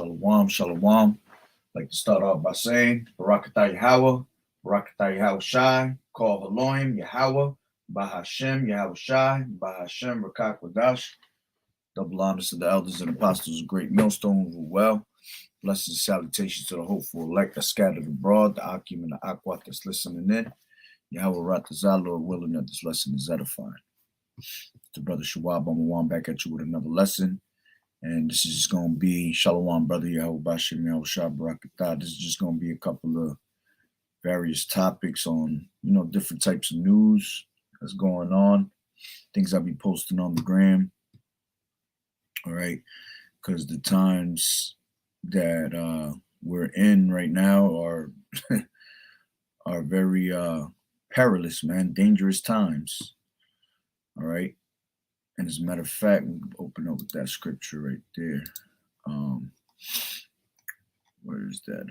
Shalom, shalom. I'd like to start off by saying, Barakatah Yahweh, Barakatah Yahweh Shai, Call Elohim, Yahweh, Bahashem, Yahweh Shai, Bahashem, Rakak Wadash. Double honors to the elders and apostles of Great Millstone who rule well. Blessings and salutations to the hopeful elect that scattered abroad, the Akim and the Akwat that's listening in. Yahweh Ratazah, Lord willing that this lesson is edifying. The brother Shawab Amawan back at you with another lesson. And this is just going to be Shalom, brother Yahweh Bashim Yahweh Shah Barakatah. This is just going to be a couple of various topics on, different types of news that's going on, things I'll be posting on the gram. All right. Because the times that we're in right now are are very perilous, man, dangerous times. All right. And as a matter of fact, we can open up with that scripture right there. Where is that?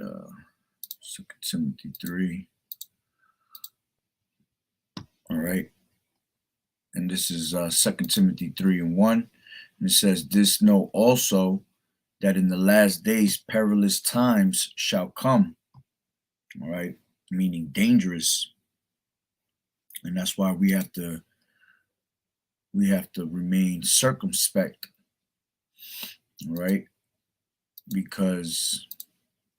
2 Timothy 3. All right. And this is 2 Timothy 3:1. And it says, "This know also that in the last days perilous times shall come." All right. Meaning dangerous. And that's why we have to remain circumspect, all right? Because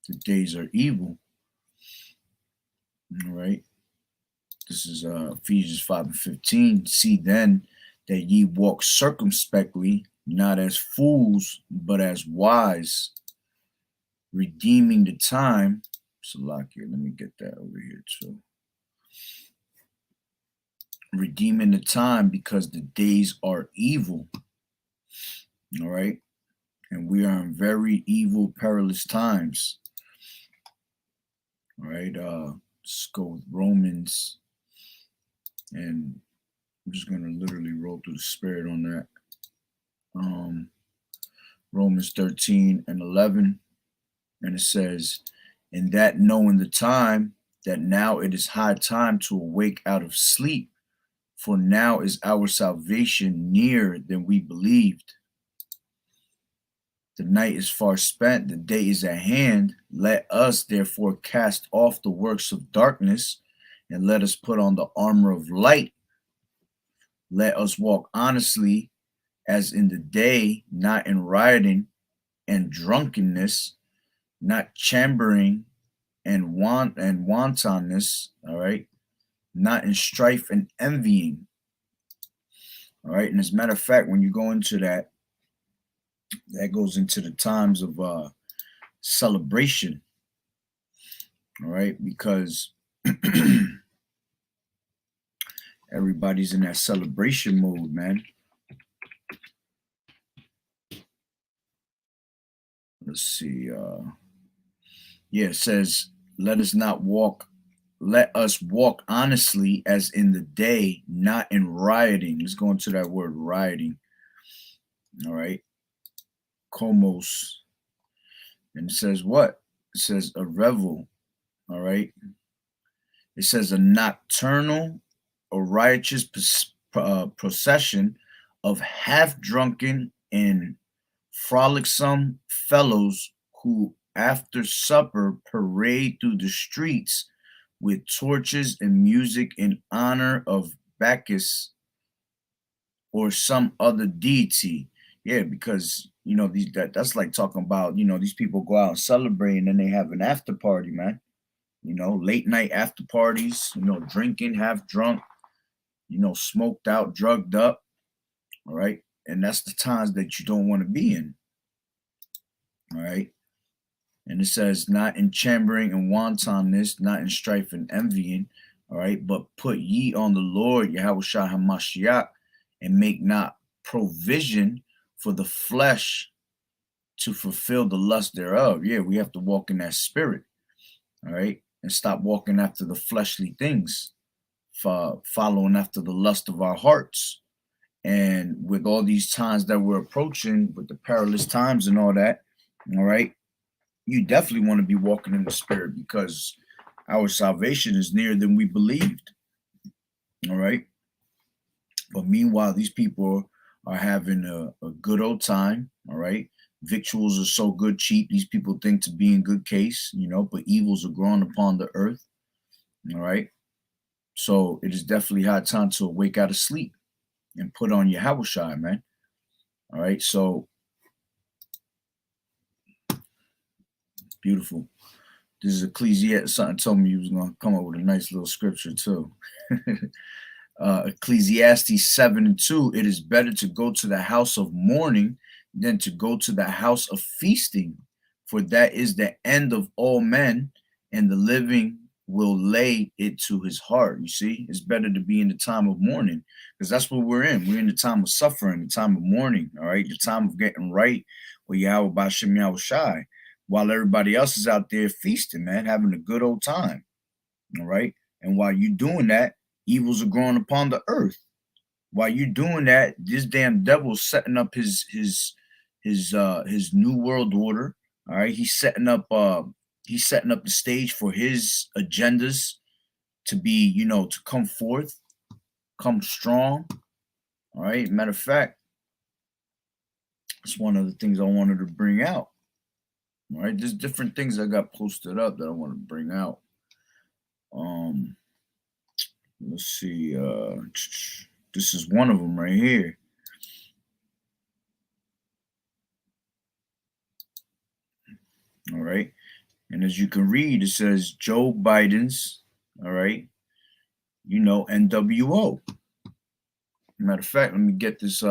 the days are evil, all right? This is Ephesians 5:15. "See then that ye walk circumspectly, not as fools, but as wise, redeeming the time." Salakia, let me get that over here too. "Redeeming the time, because the days are evil." All right. And we are in very evil, perilous times. All right. Let's go with Romans. And I'm just going to literally roll through the spirit on that. Romans 13:11. And it says, "In that knowing the time, that now it is high time to awake out of sleep, for now is our salvation nearer than we believed. The night is far spent, the day is at hand. Let us therefore cast off the works of darkness, and let us put on the armor of light. Let us walk honestly as in the day, not in rioting and drunkenness, not chambering and wantonness," all right, "not in strife and envying." All right. And as a matter of fact, when you go into that goes into the times of celebration. All right. Because everybody's in that celebration mode, man. Let's see. It says, let us walk honestly as in the day, not in rioting. Let's go into that word rioting. All right. Komos. And it says what? It says a revel. All right. It says a nocturnal or riotous procession of half-drunken and frolicsome fellows who after supper parade through the streets with torches and music in honor of Bacchus or some other deity. Yeah, because that's like talking about, these people go out and celebrate and then they have an after party, man. Late night after parties, drinking, half drunk, smoked out, drugged up. All right. And that's the times that you don't want to be in. All right. And it says, not in chambering and wantonness, not in strife and envying. All right. But put ye on the Lord, Yahweh Shah HaMashiach, and make not provision for the flesh to fulfill the lust thereof. Yeah, we have to walk in that spirit. All right. And stop walking after the fleshly things, following after the lust of our hearts. And with all these times that we're approaching, with the perilous times and all that, all right, you definitely want to be walking in the spirit, because our salvation is nearer than we believed. All right. But meanwhile, these people are having a good old time. All right. Victuals are so good, cheap. These people think to be in good case, but evils are growing upon the earth. All right. So it is definitely high time to wake out of sleep and put on your YAHAWAH'S, man. All right. So beautiful. This is Ecclesiastes. Something told me you was going to come up with a nice little scripture too. Ecclesiastes 7:2. It is better to go to the house of mourning than to go to the house of feasting, for that is the end of all men, and the living will lay it to his heart. You see, it's better to be in the time of mourning, because that's what we're in. We're in the time of suffering, the time of mourning, all right, the time of getting right with Yahweh Bashem Yahushai, while everybody else is out there feasting, man, having a good old time. All right. And while you're doing that, evils are growing upon the earth. While you're doing that, this damn devil's setting up his new world order. All right. He's setting up the stage for his agendas to be, to come forth, come strong. All right. Matter of fact, that's one of the things I wanted to bring out. All right. There's different things that got posted up that I want to bring out. Let's see. This is one of them right here. All right. And as you can read, it says Joe Biden's, all right, NWO. Matter of fact, let me get this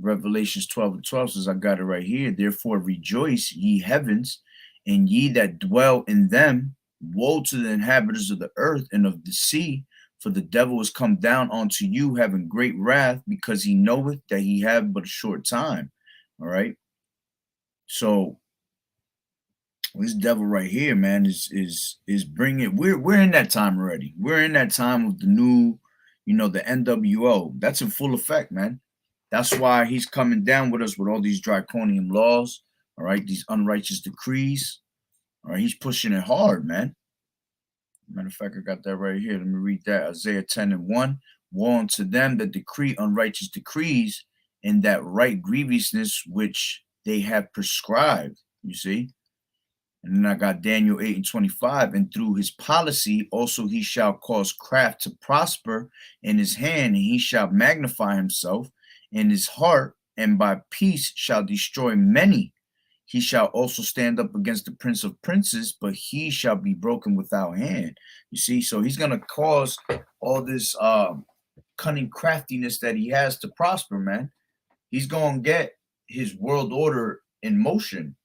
Revelations 12:12 says, I got it right here. Therefore rejoice, ye heavens, and ye that dwell in them. Woe to the inhabitants of the earth and of the sea, for the devil is come down unto you, having great wrath, because he knoweth that he have but a short time. All right. So this devil right here, man, is bringing. We're in that time already. We're in that time of the new, the NWO. That's in full effect, man. That's why he's coming down with us with all these draconian laws. All right, these unrighteous decrees. All right, he's pushing it hard, man. Matter of fact, I got that right here. Let me read that. Isaiah 10:1. Woe unto them that decree unrighteous decrees, and that right grievousness which they have prescribed. You see? And then I got Daniel 8:25. And through his policy also he shall cause craft to prosper in his hand, and he shall magnify himself in his heart, and by peace shall destroy many. He shall also stand up against the prince of princes, but he shall be broken without hand. You see, so he's going to cause all this cunning craftiness that he has to prosper, man. He's going to get his world order in motion.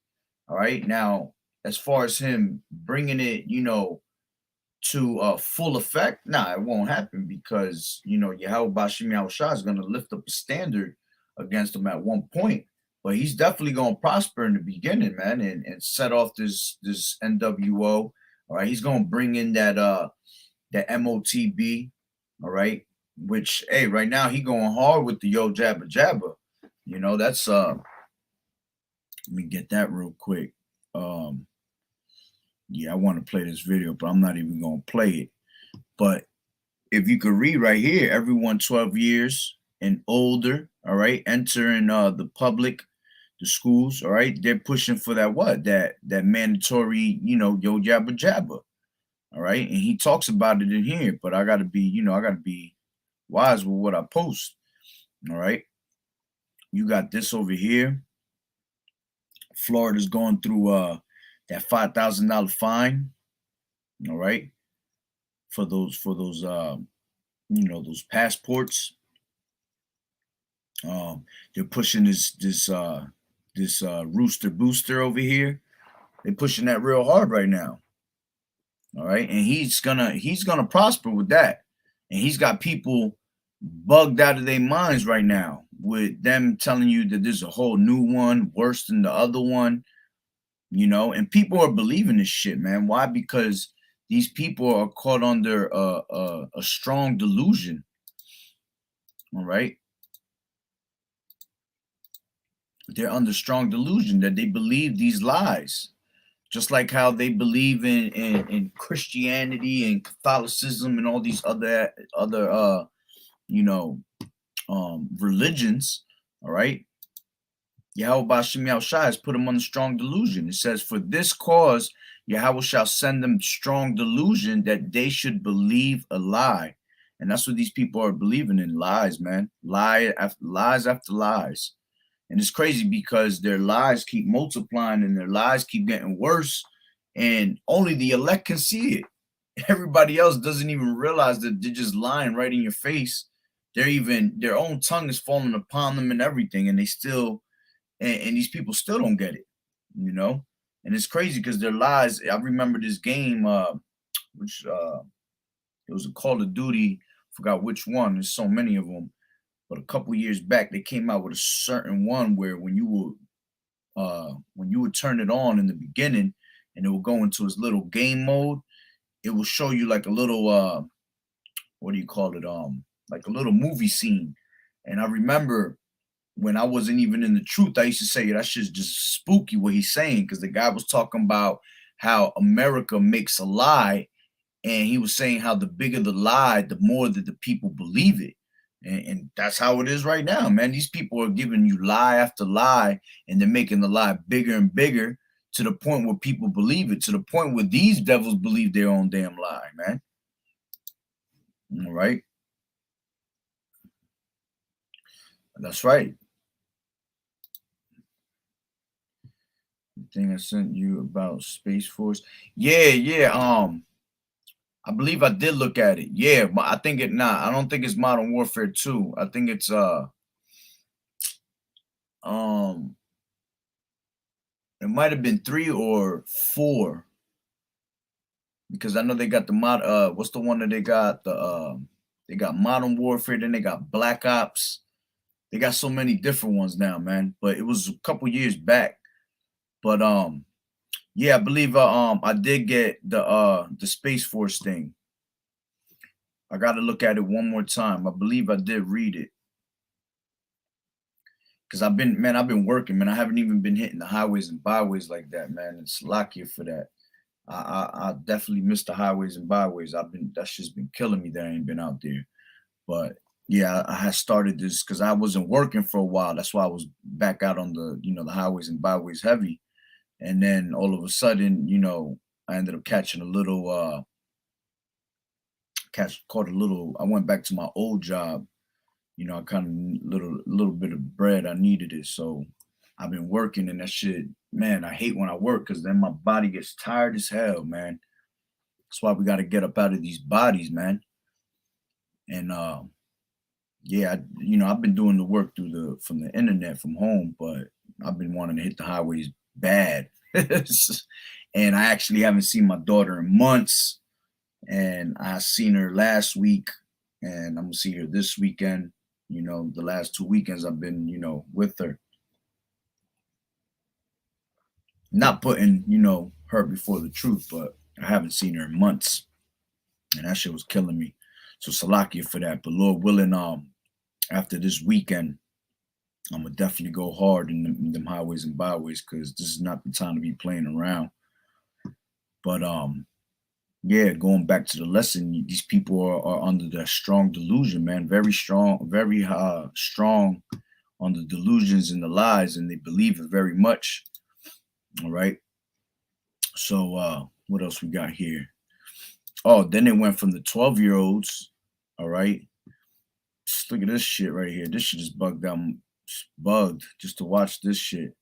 All right. Now, as far as him bringing it, to full effect, nah, it won't happen, because, Yahweh Bashem Yahushua is going to lift up a standard against him at one point. But he's definitely going to prosper in the beginning, man, and set off this NWO. All right, he's going to bring in that MOTB. All right, which, hey, right now he going hard with the Yo Jabba Jabba. That's let me get that real quick. Yeah, I want to play this video, but I'm not even going to play it. But if you could read right here, everyone 12 years and older, all right, entering the public, the schools, all right, they're pushing for that mandatory, Yo Jabba Jabba, all right, and he talks about it in here. But I gotta be wise with what I post, all right. You got this over here. Florida's going through that $5,000 fine, all right, for those those passports. They're pushing this rooster booster over here. They're pushing that real hard right now. All right, and he's gonna prosper with that. And he's got people bugged out of their minds right now with them telling you that there's a whole new one worse than the other one. And people are believing this shit, man. Why? Because these people are caught under a strong delusion. All right. They're under strong delusion that they believe these lies, just like how they believe in Christianity and Catholicism and all these other religions. All right. Yahweh Bashim Yahushua has put them on the strong delusion. It says, for this cause, Yahweh shall send them strong delusion that they should believe a lie. And that's what these people are believing in, lies, man. Lies after lies. And it's crazy because their lies keep multiplying and their lies keep getting worse. And only the elect can see it. Everybody else doesn't even realize that they're just lying right in your face. Their own tongue is falling upon them and everything. And they still, and these people still don't get it, you know? And it's crazy because their lies, I remember this game, which it was a Call of Duty, forgot which one, there's so many of them. But a couple years back, they came out with a certain one where when you would turn it on in the beginning and it will go into its little game mode, it will show you like a little what do you call it? Like a little movie scene. And I remember when I wasn't even in the truth, I used to say that shit's just spooky what he's saying, because the guy was talking about how America makes a lie, and he was saying how the bigger the lie, the more that the people believe it. And that's how it is right now, man. These people are giving you lie after lie, and they're making the lie bigger and bigger to the point where people believe it, to the point where these devils believe their own damn lie, man. All right. That's right. The thing I sent you about Space Force. Yeah. I believe I did look at it. Yeah, but I think it not. I don't think it's Modern Warfare 2. I think it's um it might have been 3 or 4. Because I know they got the what's the one that they got Modern Warfare, then they got Black Ops. They got so many different ones now, man. But it was a couple years back. But yeah, I believe I did get the Space Force thing. I got to look at it one more time. I believe I did read it. Cause I've been working, man. I haven't even been hitting the highways and byways like that, man. It's lucky for that. I definitely missed the highways and byways. That's just been killing me that I ain't been out there. But yeah, I had started this because I wasn't working for a while. That's why I was back out on the highways and byways heavy. And then all of a sudden, I ended up catching a little I went back to my old job. I kind of little bit of bread. I needed it. So I've been working, and that shit, man, I hate when I work because then my body gets tired as hell, man. That's why we got to get up out of these bodies, man. And yeah, I've been doing the work from the internet from home, but I've been wanting to hit the highways bad. And I actually haven't seen my daughter in months, and I seen her last week, and I'm gonna see her this weekend. The last 2 weekends I've been, with her. Not putting, her before the truth, but I haven't seen her in months. And that shit was killing me. So Salakia for that. But Lord willing, after this weekend, I'm gonna definitely go hard in them highways and byways, because this is not the time to be playing around. But yeah, going back to the lesson, these people are under that strong delusion, man. Very strong, very strong on the delusions and the lies, and they believe it very much. All right. So what else we got here? Oh, then it went from the 12-year-olds. All right. Just look at this shit right here. This shit is bugged out. Bugged just to watch this shit.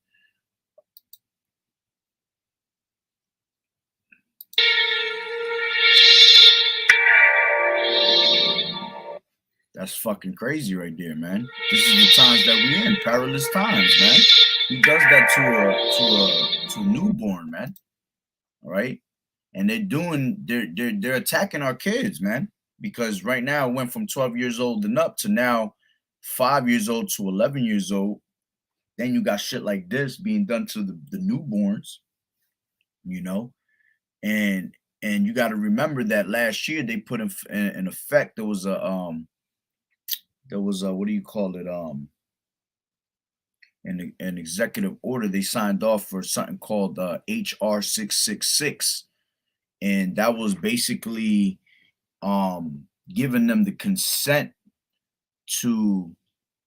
That's fucking crazy right there, man. This is the times that we in, perilous times, man. Who does that to a newborn, man? All right. And they're attacking our kids, man. Because right now it went from 12 years old and up to now 5 years old to 11 years old. Then you got shit like this being done to the newborns, and you got to remember that last year they put in effect, there was a what do you call it, an executive order they signed off for something called HR 666, and that was basically giving them the consent to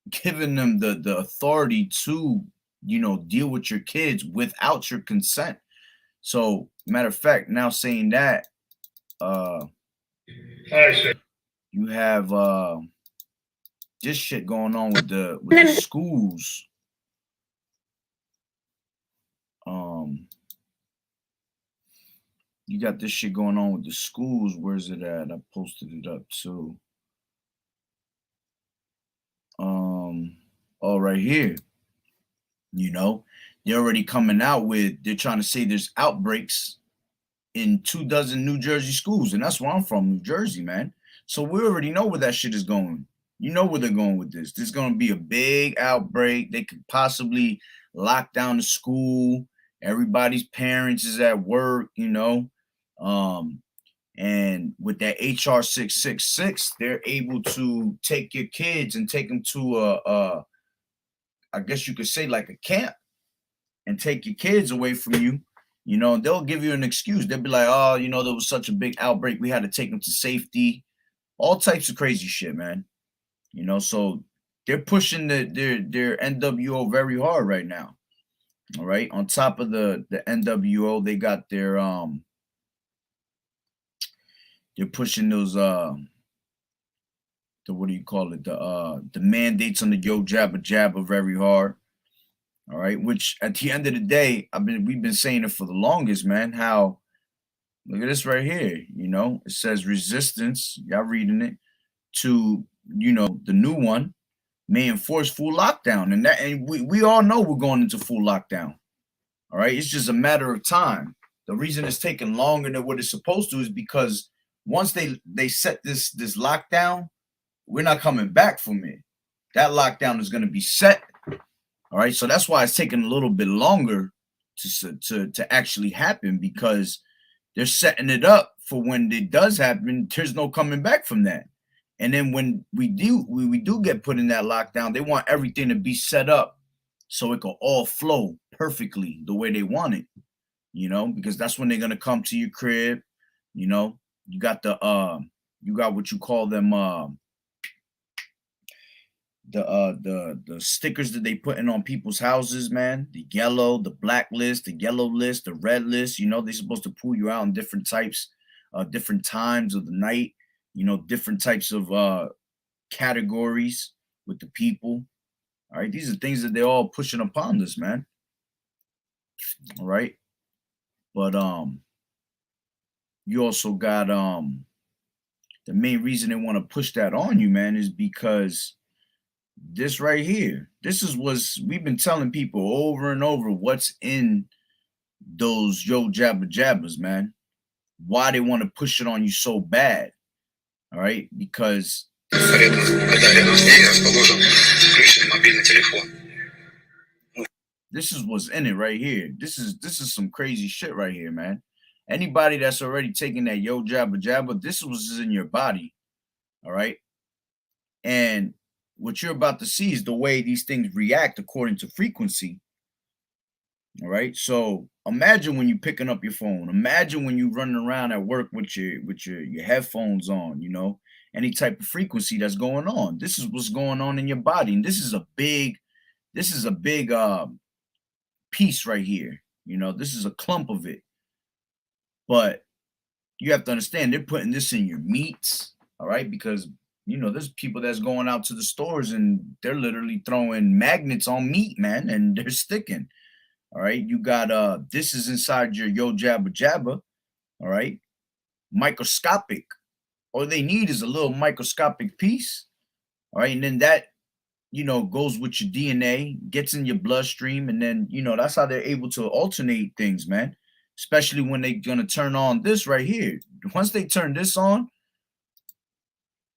giving them the authority to deal with your kids without your consent. So, matter of fact, now saying that, you have this shit going on with the schools. You got this shit going on with the schools. Where's it at? I posted it up too. Oh, right here. They're already coming out with, they're trying to say there's outbreaks in 24 New Jersey schools. And that's where I'm from, New Jersey, man. So we already know where that shit is going. You know where they're going with this. There's going to be a big outbreak. They could possibly lock down the school. Everybody's parents is at work, and with that HR 666, they're able to take your kids and take them to I guess you could say like a camp, and take your kids away from you. They'll give you an excuse. They'll be like, oh, there was such a big outbreak, we had to take them to safety. All types of crazy shit, man. So they're pushing their NWO very hard right now. All right. On top of the NWO, they got their they're pushing those the what do you call it? The mandates on the Yo Jabba Jabba very hard. All right, which at the end of the day, we've been saying it for the longest, man. How, look at this right here, it says resistance, y'all reading it, to the new one may enforce full lockdown. And we all know we're going into full lockdown. All right, it's just a matter of time. The reason it's taking longer than what it's supposed to is because once they set this lockdown, we're not coming back from it. That lockdown is going to be set. All right, so that's why it's taking a little bit longer to actually happen, because they're setting it up for when it does happen. There's no coming back from that. And then when we do get put in that lockdown, they want everything to be set up so it can all flow perfectly the way they want it. Because that's when they're gonna come to your crib. You got you got what you call them the stickers that they put in on people's houses, man. The yellow, the black list, the yellow list, the red list. They're supposed to pull you out in different types, different times of the night. Different types of categories with the people. All right, these are things that they're all pushing upon us, man. All right, but you also got the main reason they want to push that on you, man, is because this right here, this is what's we've been telling people over and over, what's in those Yo Jabba Jabbas, man. Why they want to push it on you so bad. All right, because this is what's in it right here. This is some crazy shit right here, man. Anybody that's already taking that Yo Jabba Jabba, this was in your body. All right, and what you're about to see is the way these things react according to frequency. All right. So imagine when you're picking up your phone. Imagine when you're running around at work with your headphones on, any type of frequency that's going on. This is what's going on in your body. And this is a big piece right here. This is a clump of it. But you have to understand, they're putting this in your meats, all right? Because there's people that's going out to the stores and they're literally throwing magnets on meat, man, and they're sticking. All right, you got this is inside your Yo Jabba Jabba. All right, microscopic. All they need is a little microscopic piece. All right, and then that goes with your DNA, gets in your bloodstream, and then that's how they're able to alternate things, man. Especially when they're gonna turn on this right here. Once they turn this on,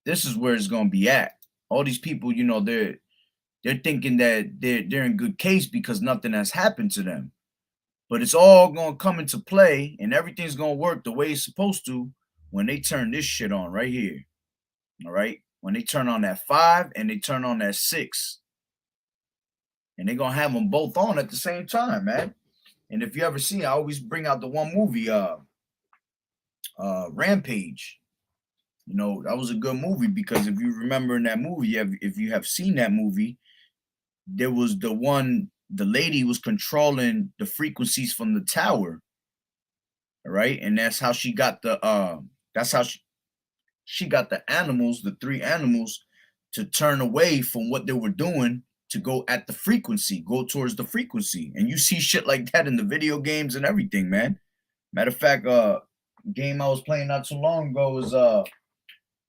this is where it's gonna be at. All these people, they're thinking that they're in good case because nothing has happened to them. But it's all gonna come into play and everything's gonna work the way it's supposed to when they turn this shit on right here. All right. When they turn on that 5 and they turn on that 6. And they're gonna have them both on at the same time, man. And if you ever see, I always bring out the one movie, Rampage. That was a good movie because if you remember in that movie, if you have seen that movie, there was the one the lady was controlling the frequencies from the tower. All right, and that's how she got the that's how she got the animals, the 3 animals, to turn away from what they were doing to go at the frequency, go towards the frequency. And you see shit like that in the video games and everything, man. Matter of fact, game I was playing not too long ago was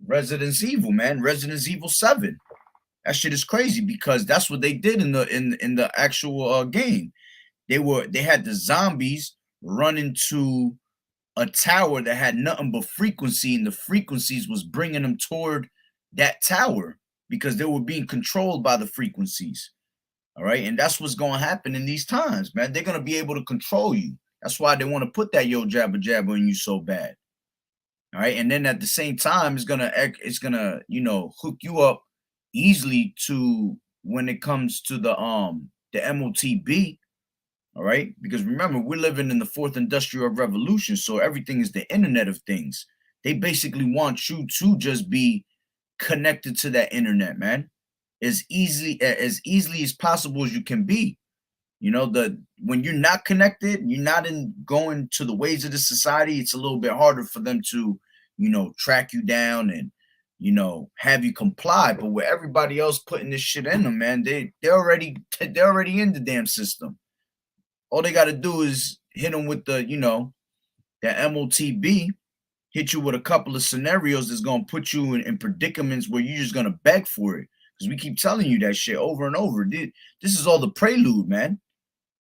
Resident Evil, man. Resident Evil 7. That shit is crazy because that's what they did in the actual game. They had the zombies run into a tower that had nothing but frequency, and the frequencies was bringing them toward that tower because they were being controlled by the frequencies. All right, and that's what's going to happen in these times, man. They're going to be able to control you. That's why they want to put that yo jabba jabba on you so bad. All right, and then at the same time, it's gonna hook you up easily to when it comes to the MOTB. All right, because remember, we're living in the 4th industrial revolution, so everything is the Internet of Things. They basically want you to just be connected to that internet, man, as easily as possible as you can be. You know, when you're not connected, you're not going to the ways of the society, it's a little bit harder for them to, track you down and, have you comply. But with everybody else putting this shit in them, man, they're already in the damn system. All they got to do is hit them with the MOTB, hit you with a couple of scenarios that's going to put you in predicaments where you're just going to beg for it. Because we keep telling you that shit over and over. This is all the prelude, man.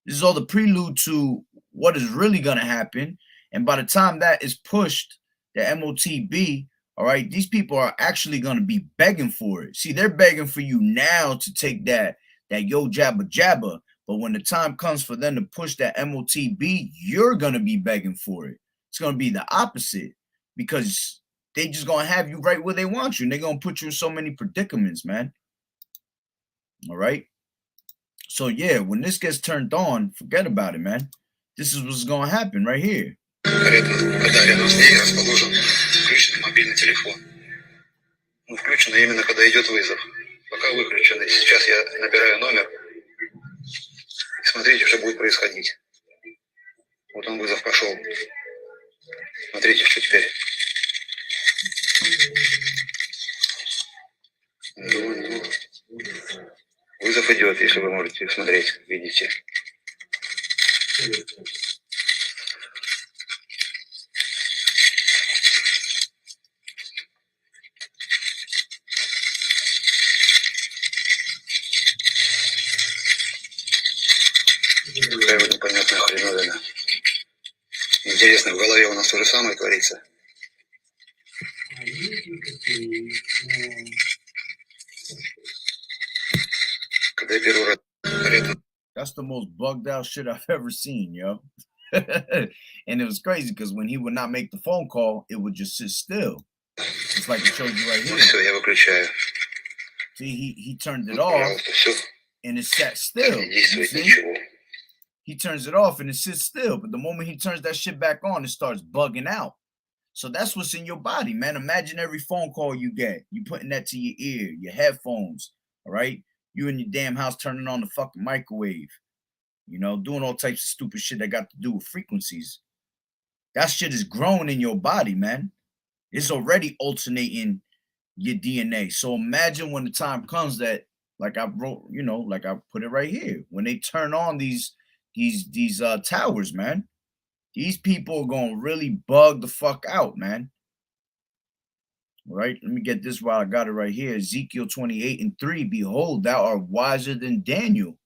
This is all the prelude to what is really going to happen. And by the time that is pushed, the MOTB, all right, these people are actually going to be begging for it. See, they're begging for you now to take that yo jabba jabba. But when the time comes for them to push that MOTB, you're going to be begging for it. It's going to be the opposite because they just going to have you right where they want you. And they're going to put you in so many predicaments, man. All right. So, yeah, when this gets turned on, forget about it, man. This is what's going to happen right here. Когда рядом с ней расположен включенный мобильный телефон. Ну, включено именно когда идет вызов. Пока выключенный. Сейчас я набираю номер. Смотрите, что будет происходить. Вот он, вызов пошел. Смотрите, что теперь. Вызов идет, если вы можете смотреть, видите. Какая вот непонятная хреновина. Интересно, в голове у нас то же самое творится. Когда я первый раз... That's the most bugged out shit I've ever seen, yo. And it was crazy because when he would not make the phone call, it would just sit still. Just like it showed you right here. Все, я выключаю. See, he turned it off and it sat still. He turns it off and it sits still. But the moment he turns that shit back on, it starts bugging out. So that's what's in your body, man. Imagine every phone call you get. You putting that to your ear, your headphones, all right? You in your damn house turning on the fucking microwave, doing all types of stupid shit that got to do with frequencies. That shit is growing in your body, man. It's already alternating your DNA. So imagine when the time comes that, like I wrote, like I put it right here, when they turn on these towers, man, these people are gonna really bug the fuck out, man. All right, let me get this while I got it right here. Ezekiel 28:3. Behold, thou art wiser than Daniel.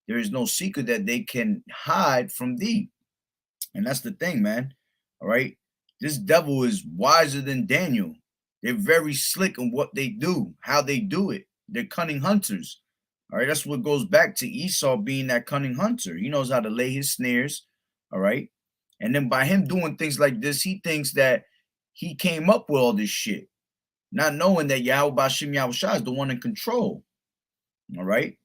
There is no secret that they can hide from thee. And that's the thing, man. All right, this devil is wiser than Daniel. They're very slick in what they do, how they do it. They're cunning hunters. All right, that's what goes back to Esau being that cunning hunter. He knows how to lay his snares. All right, and then by him doing things like this, he thinks that he came up with all this shit, not knowing that YAHAWAH'S is the one in control. All right.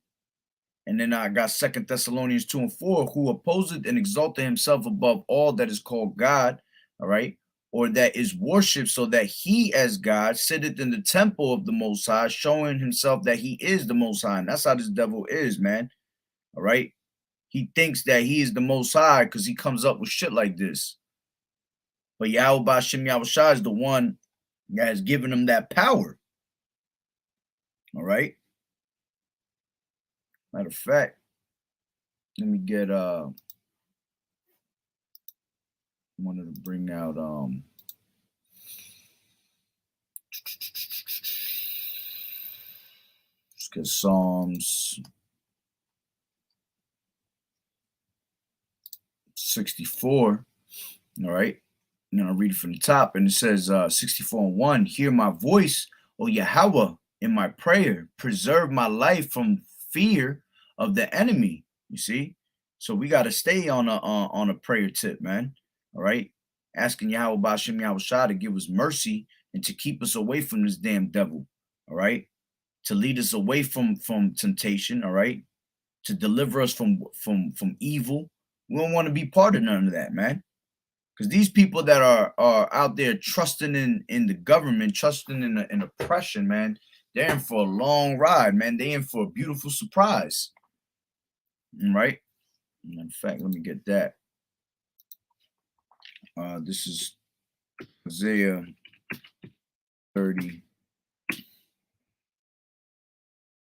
And then I got 2 Thessalonians 2:4, who opposeth and exalted himself above all that is called God, all right, or that is worshipped, so that he as God sitteth in the temple of the Most High, showing himself that he is the Most High. And that's how this devil is, man. All right. he thinks that he is the Most High because he comes up with shit like this. But Yahweh Ba'Shem Yahushua is the one that has given him that power. All right. Matter of fact, let me get wanted to bring out let's get Psalms 64. All right. And I'll read it from the top. And it says 64:1, hear my voice, O Yahweh, in my prayer. Preserve my life from fear of the enemy. You see? So we got to stay on a prayer tip, man. All right. Asking Yahweh Ba'Shem Yahushua to give us mercy and to keep us away from this damn devil. All right. To lead us away from temptation. All right. To deliver us from evil. We don't want to be part of none of that, man. Because these people that are out there trusting in the government, trusting in oppression, man, they're in for a long ride, man. They're in for a beautiful surprise. Right? In fact, let me get that. This is Isaiah 30.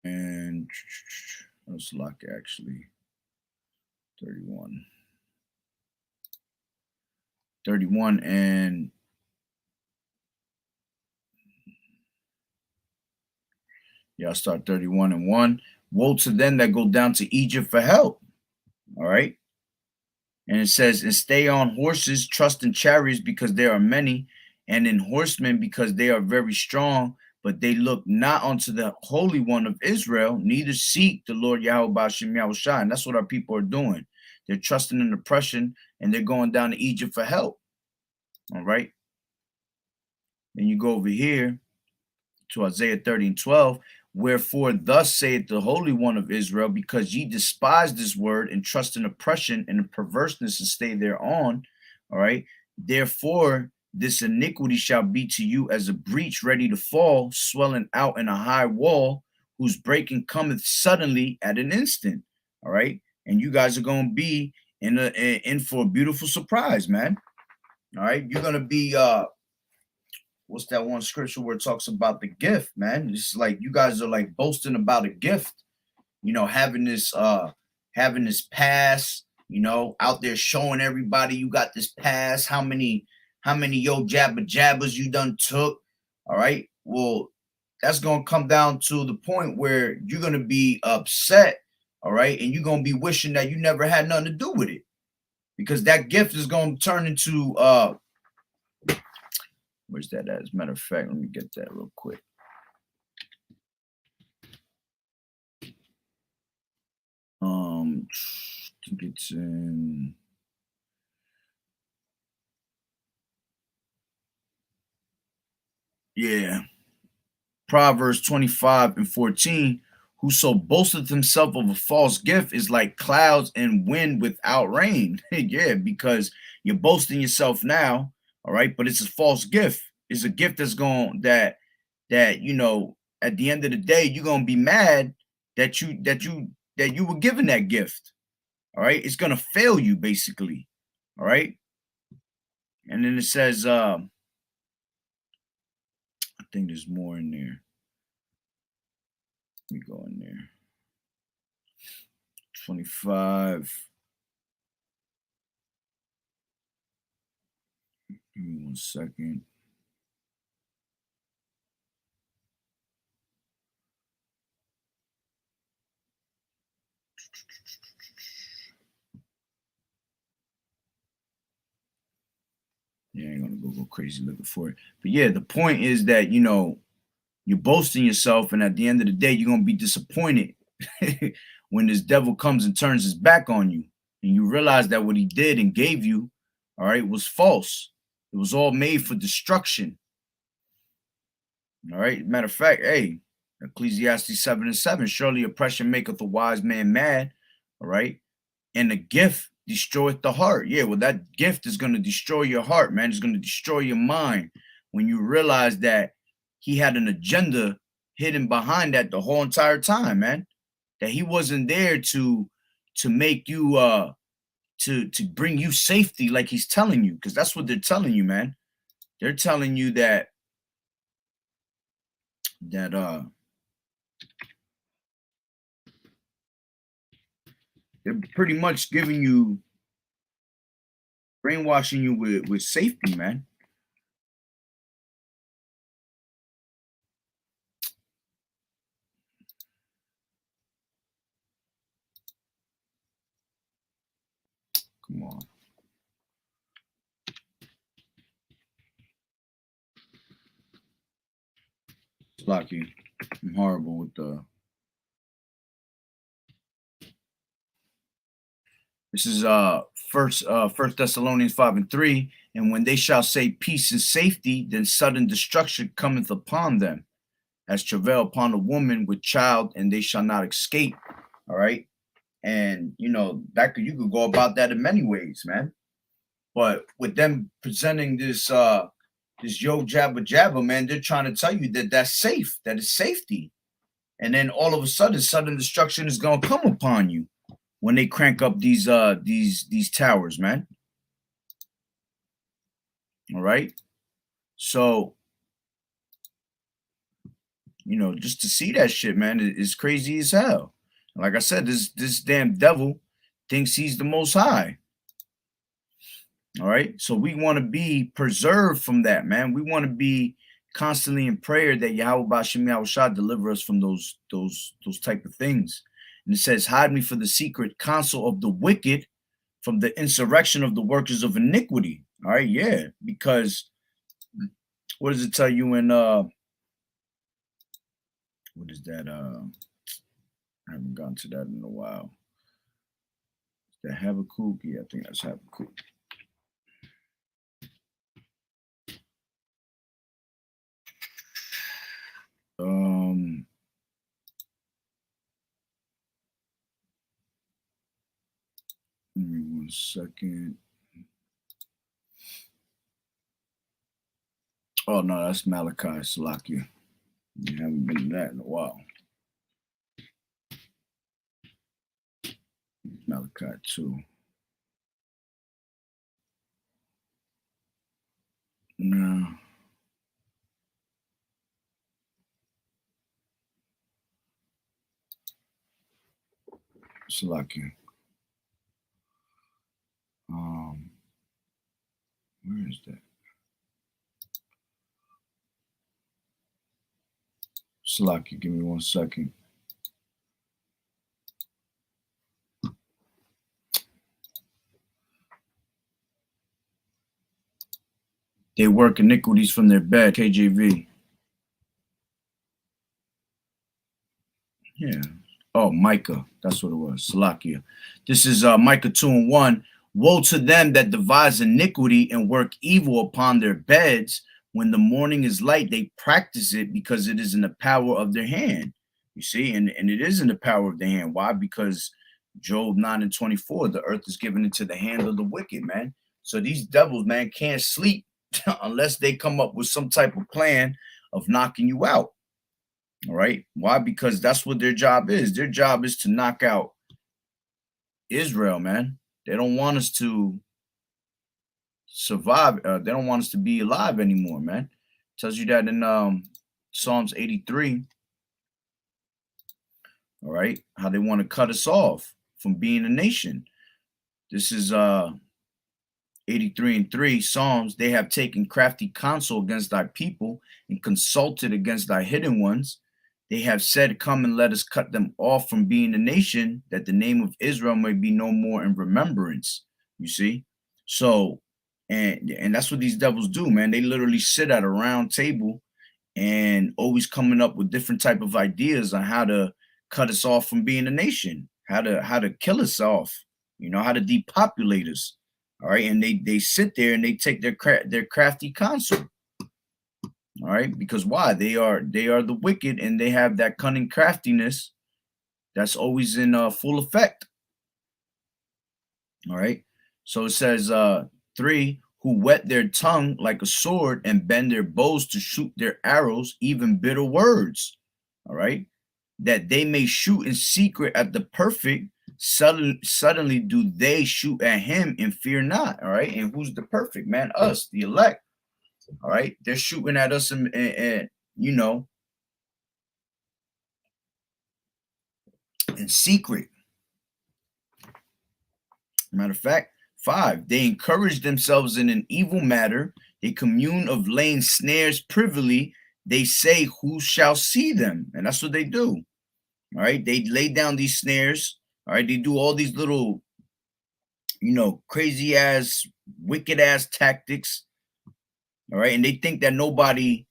And let's lock it, actually. 31. 31 and I'll start 31:1. Woe to them that go down to Egypt for help. All right. And it says, and stay on horses, trust in chariots because there are many, and in horsemen because they are very strong, but they look not unto the Holy One of Israel, neither seek the Lord Yahweh Ba'Shem Yahushua. And that's what our people are doing. They're trusting in oppression and they're going down to Egypt for help. All right. Then you go over here to Isaiah 30:12. Wherefore, thus saith the Holy One of Israel, because ye despise this word and trust in oppression and in perverseness and stay thereon. All right. Therefore, this iniquity shall be to you as a breach ready to fall, swelling out in a high wall, whose breaking cometh suddenly at an instant. All right. And you guys are going to be in for a beautiful surprise, man. All right. You're going to be what's that one scripture where it talks about the gift, man? It's like you guys are like boasting about a gift, you know, having this pass, you know, out there showing everybody you got this pass, how many yo jabba jabbas you done took. All right. Well, that's gonna come down to the point where you're gonna be upset, all right, and you're gonna be wishing that you never had nothing to do with it. Because that gift is gonna turn into where's that at? As a matter of fact, let me get that real quick. I think it's in Proverbs 25:14. Whoso boasteth himself of a false gift is like clouds and wind without rain. Yeah, because you're boasting yourself now. All right, but it's a false gift. It's a gift that's going that you know at the end of the day you're gonna be mad that you were given that gift. All right, it's gonna fail you basically. All right, and then it says I think there's more in there. Let me go in there. 25. Give me 1 second. Yeah, I ain't gonna go crazy looking for it. But yeah, the point is that, you know, you're boasting yourself, and at the end of the day, you're gonna be disappointed when this devil comes and turns his back on you, and you realize that what he did and gave you, all right, was false. It was all made for destruction. All right. Matter of fact, hey, Ecclesiastes 7:7. Surely oppression maketh a wise man mad. All right. And the gift destroyeth the heart. Yeah, well, that gift is going to destroy your heart, man. It's going to destroy your mind when you realize that he had an agenda hidden behind that the whole entire time, man. That he wasn't there to to make you to bring you safety, like he's telling you, because that's what they're telling you, man. They're telling you that they're pretty much giving you, brainwashing you with safety, man. Come on. It's lucky. I'm horrible with the. This is First Thessalonians 5:3. And when they shall say peace and safety, then sudden destruction cometh upon them, as travail upon a woman with child, and they shall not escape. All right. And you know, you could go about that in many ways, man. But with them presenting this this yo jabba jabba, man, they're trying to tell you that that's safe, that is safety. And then all of a sudden destruction is gonna come upon you when they crank up these towers, man. All right. So, you know, just to see that shit, man, is crazy as hell. Like I said, this damn devil thinks he's the most high. All right. So we want to be preserved from that, man. We want to be constantly in prayer that Yahweh Bashim Yahushua deliver us from those type of things. And it says, hide me for the secret counsel of the wicked, from the insurrection of the workers of iniquity. All right, yeah. Because what does it tell you in what is that? I haven't gone to that in a while. Is that Habakkuk? Yeah, I think that's Habakkuk. Give me 1 second. Oh no, that's Malachi, Salakia. You haven't been to that in a while. Malachi 2. No. Salakia. Where is that? Salakia, give me 1 second. They work iniquities from their bed, KJV. Yeah. Oh, Micah. That's what it was. Salakia. This is Micah 2:1. Woe to them that devise iniquity and work evil upon their beds. When the morning is light, they practice it because it is in the power of their hand. You see, and it is in the power of their hand. Why? Because Job 9:24, the earth is given into the hand of the wicked, man. So these devils, man, can't sleep unless they come up with some type of plan of knocking you out. All right. Why? Because that's what their job is. Their job is to knock out Israel, man. They don't want us to survive. They don't want us to be alive anymore, man. It tells you that in Psalms 83. All right. How they want to cut us off from being a nation. This is 83:3 Psalms. They have taken crafty counsel against thy people and consulted against thy hidden ones. They have said, come and let us cut them off from being a nation, that the name of Israel may be no more in remembrance. You see? So, and that's what these devils do, man. They literally sit at a round table and always coming up with different type of ideas on how to cut us off from being a nation, how to kill us off, you know, how to depopulate us. All right. And they sit there and they take their crafty counsel. All right, because why? They are the wicked, and they have that cunning craftiness that's always in full effect. All right, so it says 3, who whet their tongue like a sword and bend their bows to shoot their arrows, even bitter words. All right, that they may shoot in secret at the perfect, Suddenly do they shoot at him and fear not. All right. And who's the perfect man? Us, the elect. All right. They're shooting at us and you know, in secret. Matter of fact, 5, they encourage themselves in an evil matter. They commune of laying snares privily. They say, who shall see them? And that's what they do. All right. They lay down these snares. All right. They do all these little, you know, crazy ass, wicked ass tactics. All right. And they think that nobody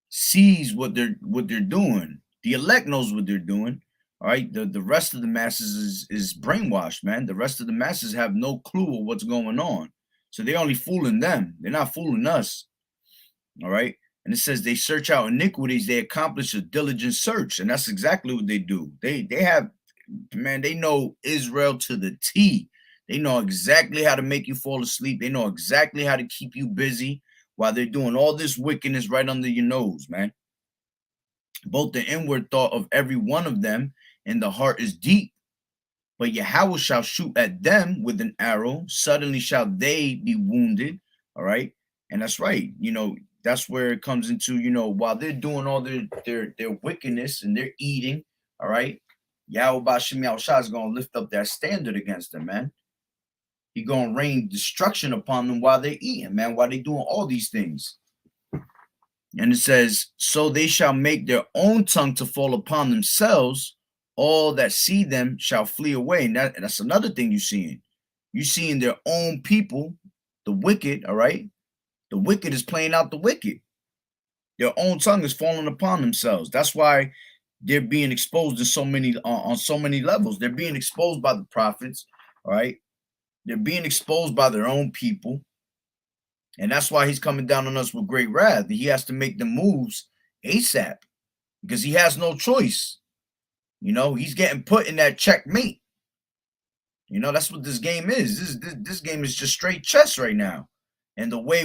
sees what they're doing. The elect knows what they're doing. All right. The rest of the masses is brainwashed, man. The rest of the masses have no clue of what's going on. So they're only fooling them. They're not fooling us. All right. And it says they search out iniquities, they accomplish a diligent search. And that's exactly what they do. They have, man, they know Israel to the T. They know exactly how to make you fall asleep. They know exactly how to keep you busy while they're doing all this wickedness right under your nose, man. Both the inward thought of every one of them and the heart is deep. But Yahweh shall shoot at them with an arrow. Suddenly shall they be wounded. All right. And that's right. You know, that's where it comes into, you know, while they're doing all their wickedness and they're eating, all right, Yahweh Bashim Yahushua is going to lift up that standard against them, man. He's going to rain destruction upon them while they're eating, man, while they're doing all these things. And it says, so they shall make their own tongue to fall upon themselves. All that see them shall flee away. And that's another thing you're seeing. You're seeing their own people, the wicked, all right? The wicked is playing out the wicked. Their own tongue is falling upon themselves. That's why they're being exposed in so many on so many levels. They're being exposed by the prophets, all right? They're being exposed by their own people. And that's why he's coming down on us with great wrath. He has to make the moves ASAP because he has no choice. You know, he's getting put in that checkmate. You know, that's what this game is. This game is just straight chess right now. And the way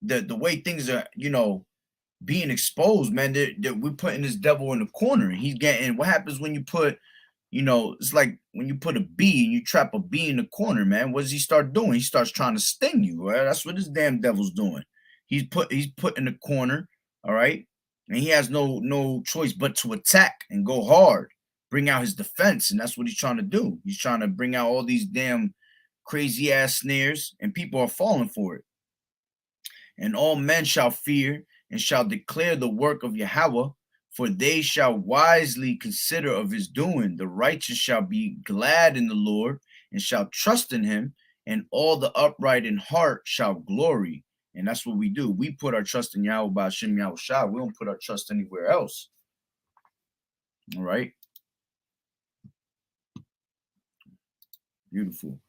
the way things are, you know, being exposed, man, we're putting this devil in the corner. He's getting, what happens when you put, you know, it's like when you put a bee and you trap a bee in the corner, man. What does he start doing? He starts trying to sting you. Right? That's what this damn devil's doing. He's put in the corner, all right, and he has no choice but to attack and go hard, bring out his defense, and that's what he's trying to do. He's trying to bring out all these damn crazy ass snares, and people are falling for it. And all men shall fear and shall declare the work of Yahweh, for they shall wisely consider of his doing. The righteous shall be glad in the Lord and shall trust in him, and all the upright in heart shall glory. And that's what we do. We put our trust in Yahweh Ba'Shem Yahushua. We don't put our trust anywhere else. All right. Beautiful.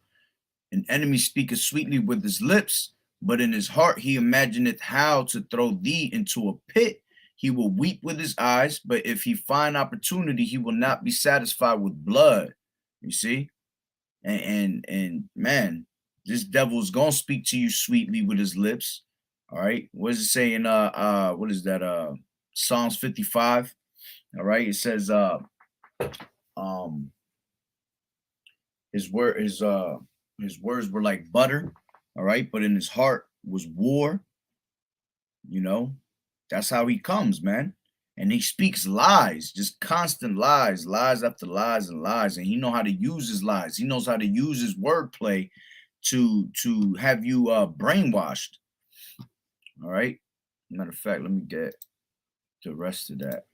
An enemy speaketh sweetly with his lips, but in his heart he imagineth how to throw thee into a pit. He will weep with his eyes, but if he find opportunity, he will not be satisfied with blood. You see? And man, this devil is gonna speak to you sweetly with his lips. All right. What does it say in what is that? Psalms 55. All right. It says his words were like butter, all right, but in his heart was war. You know, that's how he comes, man. And he speaks lies, just constant lies, lies after lies and lies. And he knows how to use his lies. He knows how to use his wordplay to have you brainwashed. All right. Matter of fact, let me get the rest of that.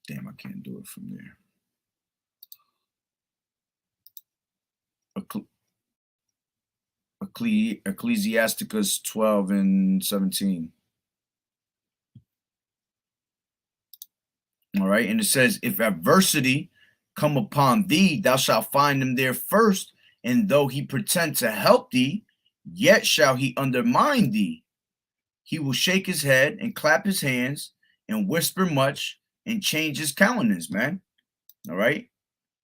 Damn, I can't do it from there. Ecclesiasticus 12 and 17. All right. And it says, if adversity come upon thee, thou shalt find him there first. And though he pretend to help thee, yet shall he undermine thee. He will shake his head and clap his hands and whisper much and change his countenance, man. All right.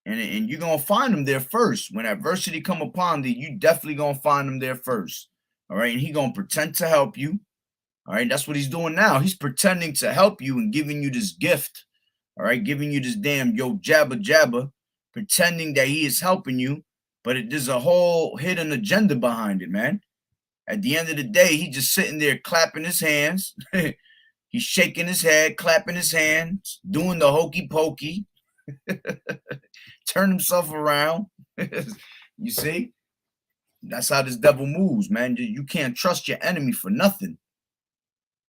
And you're going to find him there first. When adversity come upon thee, you definitely going to find him there first. All right. And he going to pretend to help you. All right, that's what he's doing now. He's pretending to help you and giving you this gift. All right, giving you this damn yo jabba jabba, pretending that he is helping you, but there's a whole hidden agenda behind it, man. At the end of the day, he just sitting there clapping his hands. He's shaking his head, clapping his hands, doing the hokey pokey, turn himself around. You see? That's how this devil moves, man. You can't trust your enemy for nothing.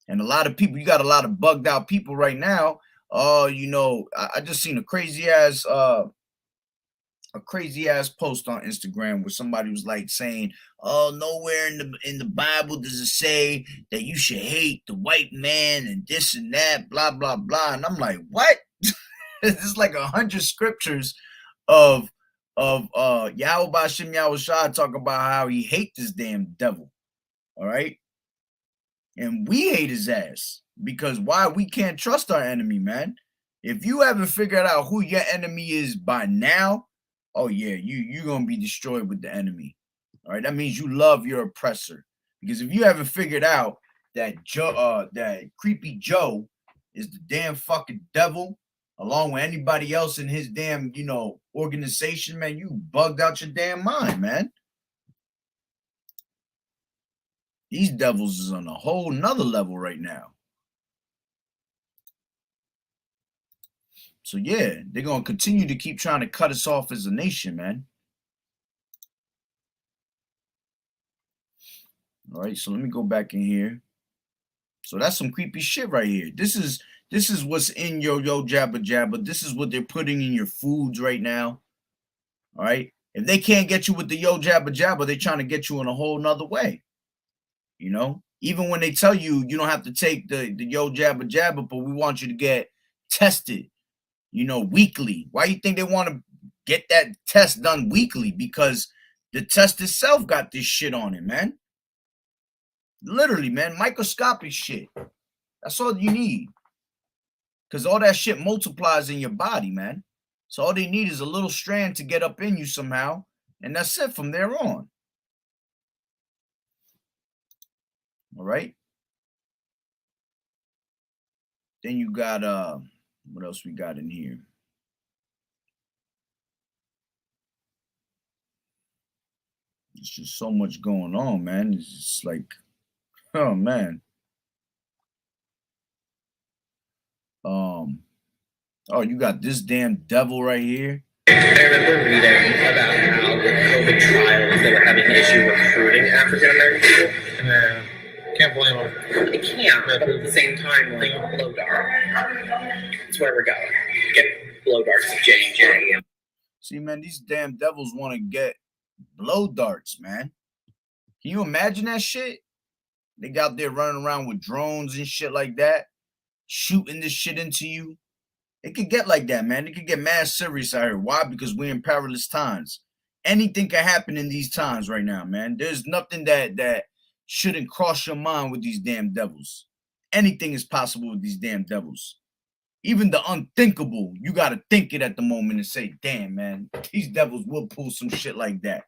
And a lot of people, you got a lot of bugged out people right now. You know, I just seen a crazy ass post on Instagram where somebody was like saying, "Oh, nowhere in the Bible does it say that you should hate the white man and this and that, blah blah blah." And I'm like, what? There's like 100 scriptures of YAHAWAH'S talk about how he hates this damn devil. All right, and we hate his ass because why? We can't trust our enemy, man. If you haven't figured out who your enemy is by now, oh yeah, you're gonna be destroyed with the enemy. All right, that means you love your oppressor. Because if you haven't figured out that that creepy Joe is the damn fucking devil, along with anybody else in his damn, you know, organization, man, you bugged out your damn mind, man. These devils is on a whole nother level right now. So yeah, they're gonna continue to keep trying to cut us off as a nation, man. All right, so let me go back in here. So that's some creepy shit right here. This is what's in your yo jabba jabba. This is what they're putting in your foods right now. All right. If they can't get you with the yo jabba jabba, they're trying to get you in a whole nother way. You know, even when they tell you you don't have to take the yo jabba jabba, but we want you to get tested, you know, weekly. Why do you think they want to get that test done weekly? Because the test itself got this shit on it, man. Literally, man, microscopic shit. That's all you need. Because all that shit multiplies in your body, man. So all they need is a little strand to get up in you somehow. And that's it from there on. All right. Then you got what else we got in here? There's just so much going on, man. It's just like, oh man. Oh, you got this damn devil right here. I remember reading about how the COVID trials they were having an issue recruiting African American people. Yeah, can't blame them. They can't, but at the same time, like blow dart. That's where we're going. Get blow darts of J&J. See, man, these damn devils want to get blow darts, man. Can you imagine that shit? They got there running around with drones and shit like that, shooting this shit into you. It could get like that, man. It could get mad serious out here. Why? Because we're in perilous times. Anything can happen in these times right now, man. There's nothing that shouldn't cross your mind with these damn devils. Anything is possible with these damn devils. Even the unthinkable, you got to think it at the moment and say, damn, man, these devils will pull some shit like that.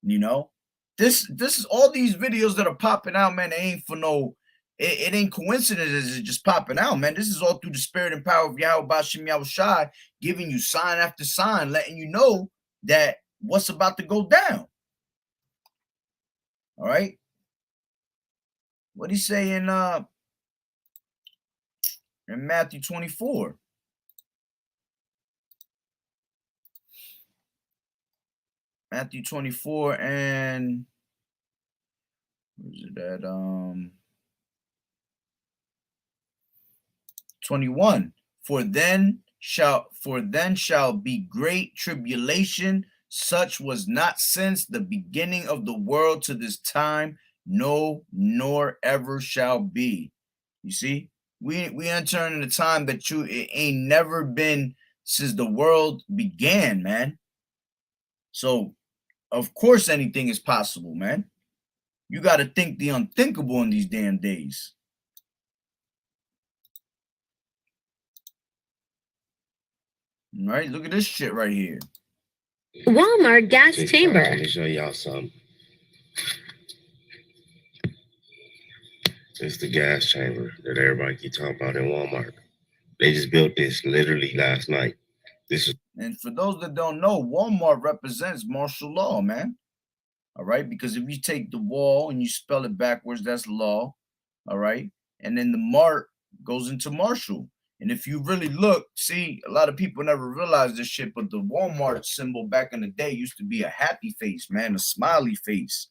You know? This is all these videos that are popping out, man. It ain't for no, it ain't coincidences. It's just popping out, man. This is all through the spirit and power of YAHAWAH'S, giving you sign after sign, letting you know that what's about to go down. All right. What he say in Matthew 24? Matthew 24 and where's it at? 21. For then shall be great tribulation, such was not since the beginning of the world to this time, no, nor ever shall be. You see, we entering in a time that it ain't never been since the world began, man. So of course anything is possible, man. You got to think the unthinkable in these damn days. All right, look at this shit right here. Walmart gas chamber. Let me show y'all some. It's the gas chamber that everybody keep talking about in Walmart. They just built this literally last night. This is And for those that don't know, Walmart represents martial law, man. All right, because if you take the wall and you spell it backwards, that's law. All right, and then the mart goes into martial. And if you really look, see, a lot of people never realize this shit, but the Walmart symbol back in the day used to be a happy face, man, a smiley face,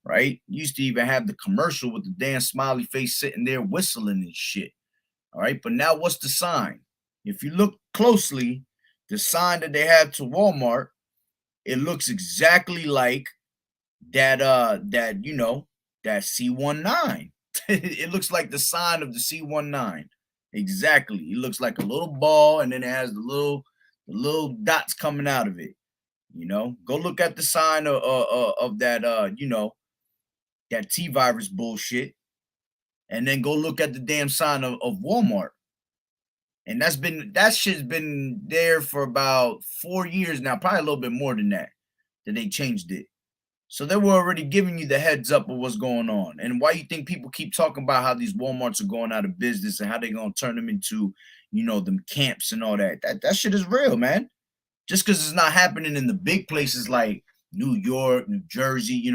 right? Used to even have the commercial with the damn smiley face sitting there whistling and shit. All right, but now what's the sign? If you look closely, the sign that they have to Walmart, it looks exactly like that C19. It looks like the sign of the C19. Exactly. It looks like a little ball, and then it has the little dots coming out of it. Go look at the sign of that that T virus bullshit, and then go look at the damn sign of Walmart. And that shit's been there for about 4 years now, probably a little bit more than that they changed it. So they were already giving you the heads up of what's going on. And why you think people keep talking about how these Walmarts are going out of business and how they're going to turn them into, them camps and all that. That shit is real, man. Just because it's not happening in the big places like New York, New Jersey,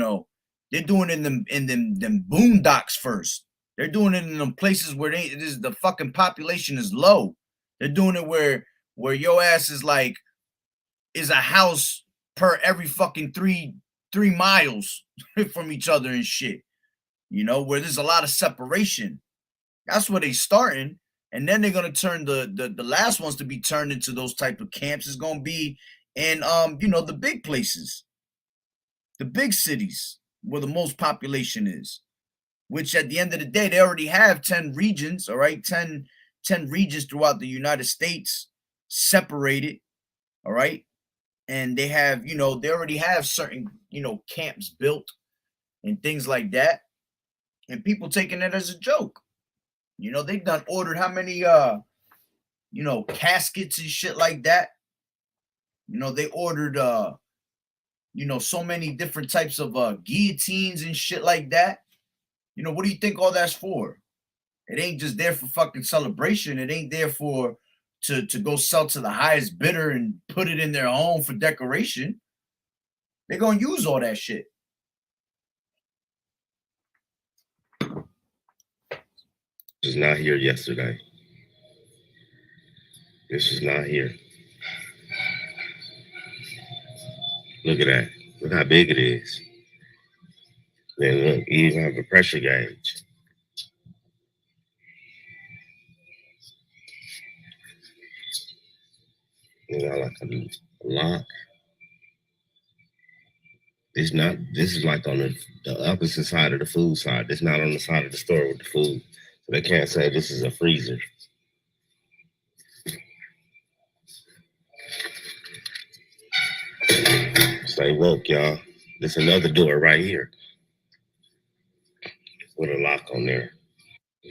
they're doing it in them boondocks first. They're doing it in them places where the fucking population is low. They're doing it where your ass is a house per every fucking 3 miles from each other and shit, where there's a lot of separation. That's where they starting. And then they're gonna turn the last ones to be turned into those type of camps is gonna be in the big places, the big cities where the most population is, which at the end of the day, they already have 10 regions, all right, 10 regions throughout the United States separated, all right. And they have, they already have certain, camps built and things like that. And people taking it as a joke. They've done ordered how many caskets and shit like that. They ordered so many different types of guillotines and shit like that. What do you think all that's for? It ain't just there for fucking celebration. It ain't there for to go sell to the highest bidder and put it in their home for decoration. They're gonna use all that shit. is not here yesterday. This is not here. Look at that. Look how big it is. Then look, you even have a pressure gauge. Like a lock. This is like on the opposite side of the food side. It's not on the side of the store with the food. So they can't say this is a freezer. Stay woke, y'all. There's another door right here with a lock on there.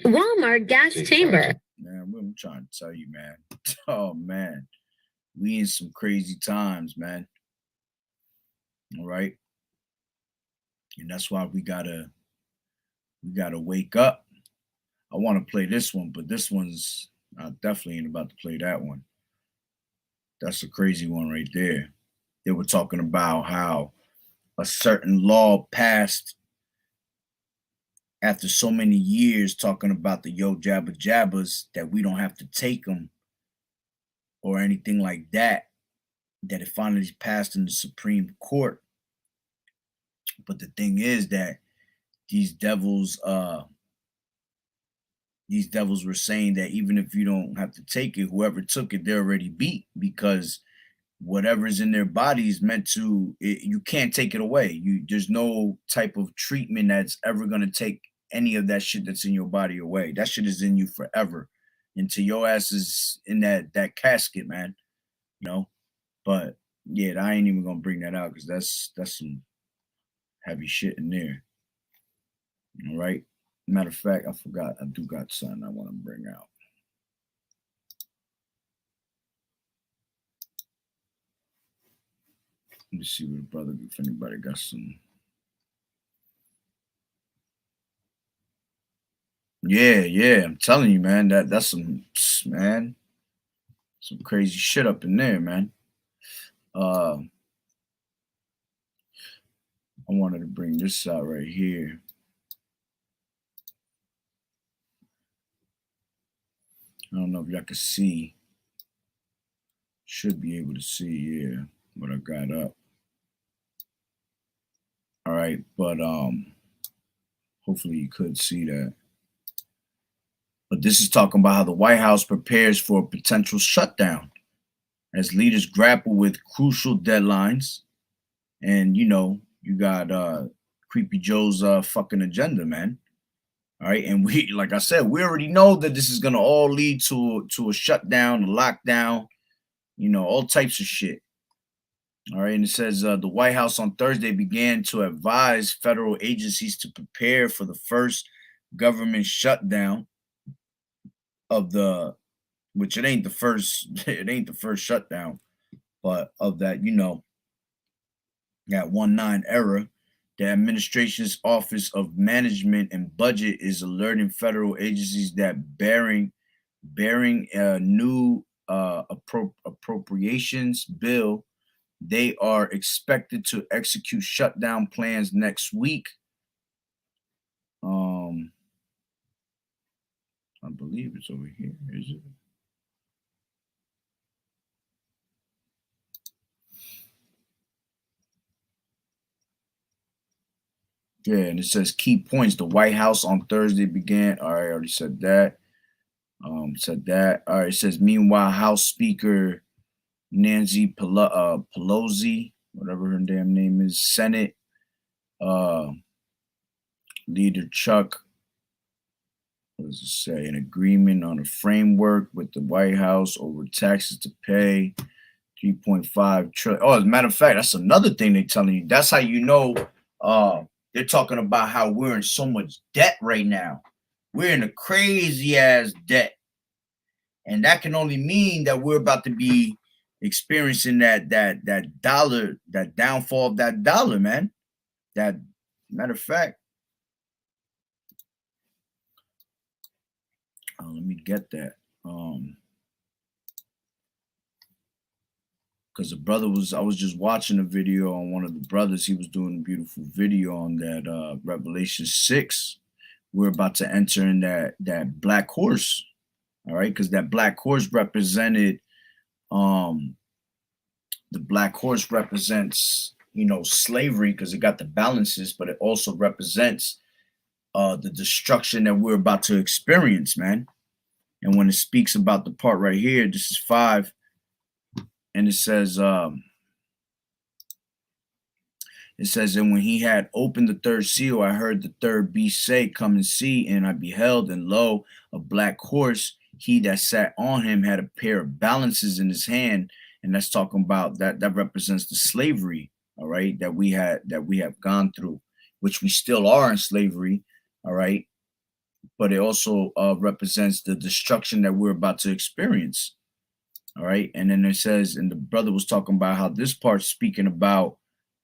Walmart gas chamber. Man, I'm trying to tell you, man. Oh, man. We in some crazy times, man. All right. And that's why we gotta wake up. I want to play this one, but this one's I definitely ain't about to play that one. That's a crazy one right there. They were talking about how a certain law passed after so many years, talking about the yo jabba jabbas, that we don't have to take them or anything like that, that it finally passed in the Supreme Court. But the thing is that these devils were saying that even if you don't have to take it, whoever took it, they're already beat, because whatever's in their body is meant to, you can't take it away. There's no type of treatment that's ever going to take any of that shit that's in your body away. That shit is in you forever until your ass is in that casket, man. But yeah, I ain't even gonna bring that out because that's some heavy shit in there. All right. Matter of fact, I forgot. I do got something I want to bring out. Let me see what brother, if anybody got some. Yeah. I'm telling you, man. That's some some crazy shit up in there, man. Uh, I wanted to bring this out right here. I don't know if y'all can see. Should be able to see, yeah, what I got up. All right, but hopefully you could see that. But this is talking about how the White House prepares for a potential shutdown as leaders grapple with crucial deadlines. And you got Creepy Joe's fucking agenda, man. All right, and we, like I said, we already know that this is gonna all lead to a shutdown, a lockdown, all types of shit. All right, and it says the White House on Thursday began to advise federal agencies to prepare for the first government shutdown of the, which it ain't the first, it ain't the first shutdown, but of that, that 19 era. The administration's Office of Management and Budget is alerting federal agencies that bearing a new appropriations bill, they are expected to execute shutdown plans next week. I believe it's over here. Is it? Yeah, and it says key points. The White House on Thursday began. All right, I already said that. All right, it says meanwhile, House Speaker Nancy Pelosi, whatever her damn name is, Senate Leader Chuck, what does it say? An agreement on a framework with the White House over taxes to pay 3.5 trillion. Oh, as a matter of fact, that's another thing they're telling you. That's how you know they're talking about how we're in so much debt right now. We're in a crazy ass debt. And that can only mean that we're about to be experiencing that dollar, that downfall of that dollar, man. That, matter of fact, let me get that. Because the brother I was just watching a video on one of the brothers. He was doing a beautiful video on that Revelation 6. We're about to enter in that black horse. All right, because that black horse represented the black horse represents, slavery, because it got the balances, but it also represents the destruction that we're about to experience, man. And when it speaks about the part right here, this is 5, and it says, and when he had opened the third seal, I heard the third beast say, come and see. And I beheld, and lo, a black horse. He that sat on him had a pair of balances in his hand. And that's talking about that represents the slavery, all right, that we have gone through, which we still are in slavery, all right. But it also represents the destruction that we're about to experience, all right. And then it says, and the brother was talking about how this part's speaking about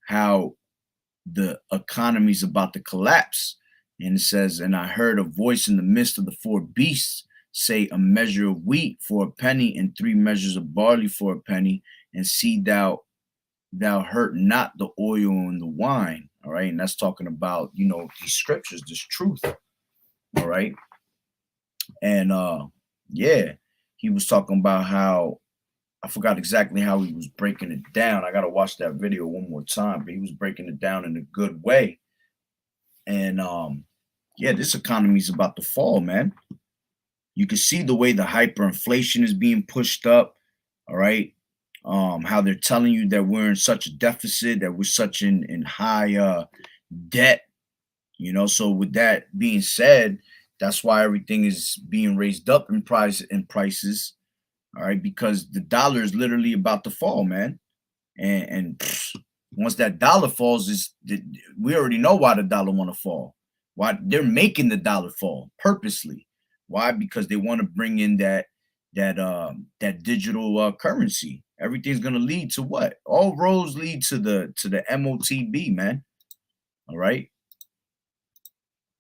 how the economy is about to collapse. And it says, and I heard a voice in the midst of the 4 beasts say, a measure of wheat for a penny, and 3 measures of barley for a penny, and see thou hurt not the oil and the wine. All right. And that's talking about, these scriptures, this truth. All right. And yeah, he was talking about how, I forgot exactly how he was breaking it down. I got to watch that video one more time, but he was breaking it down in a good way. And yeah, this economy is about to fall, man. You can see the way the hyperinflation is being pushed up. All right. How they're telling you that we're in such a deficit, that we're such in high debt, So with that being said, that's why everything is being raised up in prices. All right, because the dollar is literally about to fall, man. And once that dollar falls, we already know why the dollar want to fall. Why they're making the dollar fall purposely. Why? Because they want to bring in that digital currency. Everything's gonna lead to what? All roads lead to the MOTB, man. All right.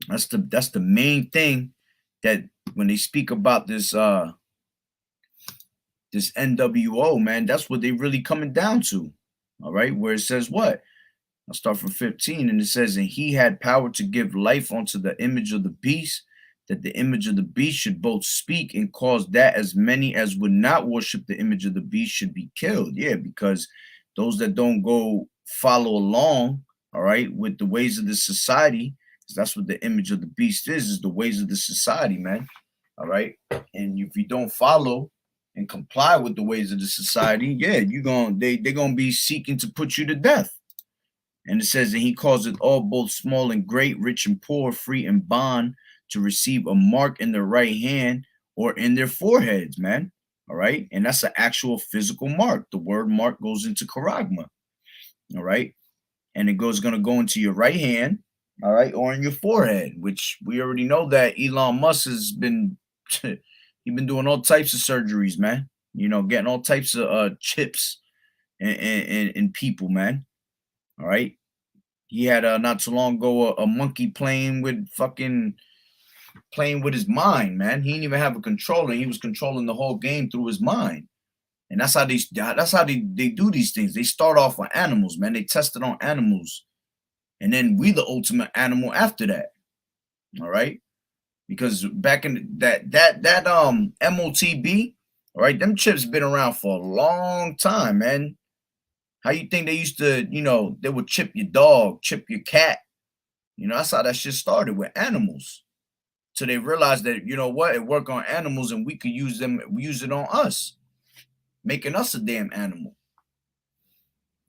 That's the main thing that when they speak about this this NWO, man, that's what they really coming down to. All right, where it says what? I'll start from 15, and it says, and he had power to give life unto the image of the beast, that the image of the beast should both speak and cause that as many as would not worship the image of the beast should be killed. Yeah, because those that don't go follow along, all right, with the ways of the society, 'cause that's what the image of the beast is the ways of the society, man. All right. And if you don't follow and comply with the ways of the society, yeah, they're gonna be seeking to put you to death. And it says, and he causeth all, both small and great, rich and poor, free and bond, to receive a mark in their right hand or in their foreheads, man. All right. And that's an actual physical mark. The word mark goes into charagma. All right. And it going to go into your right hand, all right, or in your forehead, which we already know that Elon Musk has been, he's been doing all types of surgeries, man. You know, getting all types of chips in people, man. All right. He had not too long ago a monkey playing with his mind, man. He didn't even have a controller. He was controlling the whole game through his mind. And that's how they do these things. They start off on animals, man. They test it on animals. And then we the ultimate animal after that. All right. Because back in that MOTB, all right, them chips been around for a long time, man. How you think they used to, they would chip your dog, chip your cat. That's how that shit started with animals. So they realized that, you know what, it worked on animals and we could use it on us, making us a damn animal.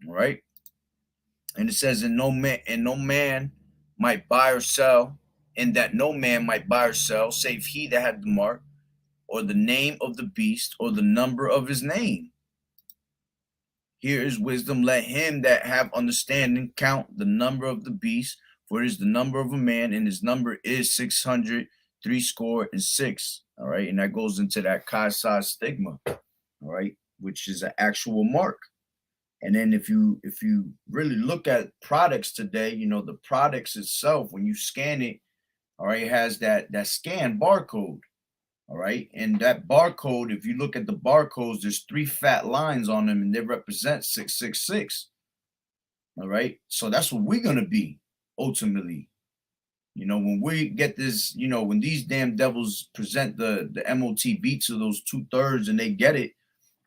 All right. And it says, and no man might buy or sell, and that no man might buy or sell, save he that had the mark, or the name of the beast, or the number of his name. Here is wisdom. Let him that have understanding count the number of the beast, for it is the number of a man, and his number is 666. All right. And that goes into that Chi stigma, all right, which is an actual mark. And then if you really look at products today, the products itself, when you scan it, all right, it has that scan barcode. All right. And that barcode, if you look at the barcodes, there's 3 fat lines on them and they represent 666. All right. So that's what we're going to be ultimately. When we get this, when these damn devils present the MOTB to those 2/3 and they get it,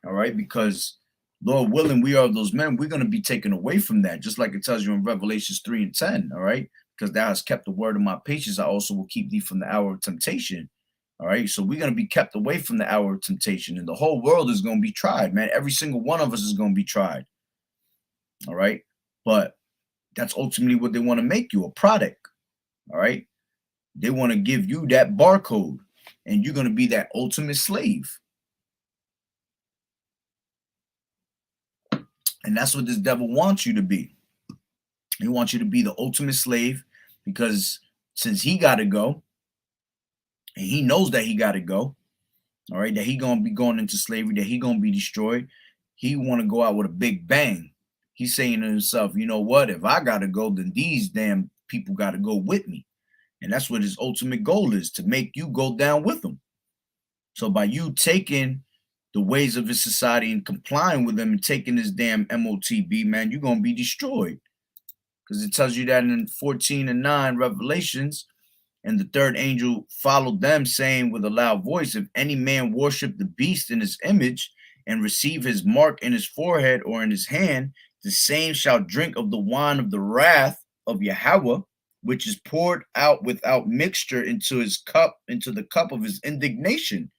all right, because Lord willing, we are those men, we're going to be taken away from that, just like it tells you in Revelations 3:10, all right, because thou hast kept the word of my patience, I also will keep thee from the hour of temptation. All right, so we're going to be kept away from the hour of temptation, and the whole world is going to be tried, man. Every single one of us is going to be tried. All right, but that's ultimately what they want to make you, a product. All right, they want to give you that barcode, and you're going to be that ultimate slave. And that's what this devil wants you to be. He wants you to be the ultimate slave, because since he got to go, and he knows that he got to go, all right, that he going to be going into slavery, that he going to be destroyed, he want to go out with a big bang. He's saying to himself, you know what, if I got to go, then these damn people got to go with me. And that's what his ultimate goal is, to make you go down with him. So by you taking the ways of his society and complying with them and taking this damn MOTB, man, you're going to be destroyed. Because it tells you that in 14:9 Revelations, and the third angel followed them, saying with a loud voice, if any man worship the beast in his image and receive his mark in his forehead or in his hand, the same shall drink of the wine of the wrath of Yahweh, which is poured out without mixture into his cup, into the cup of his indignation.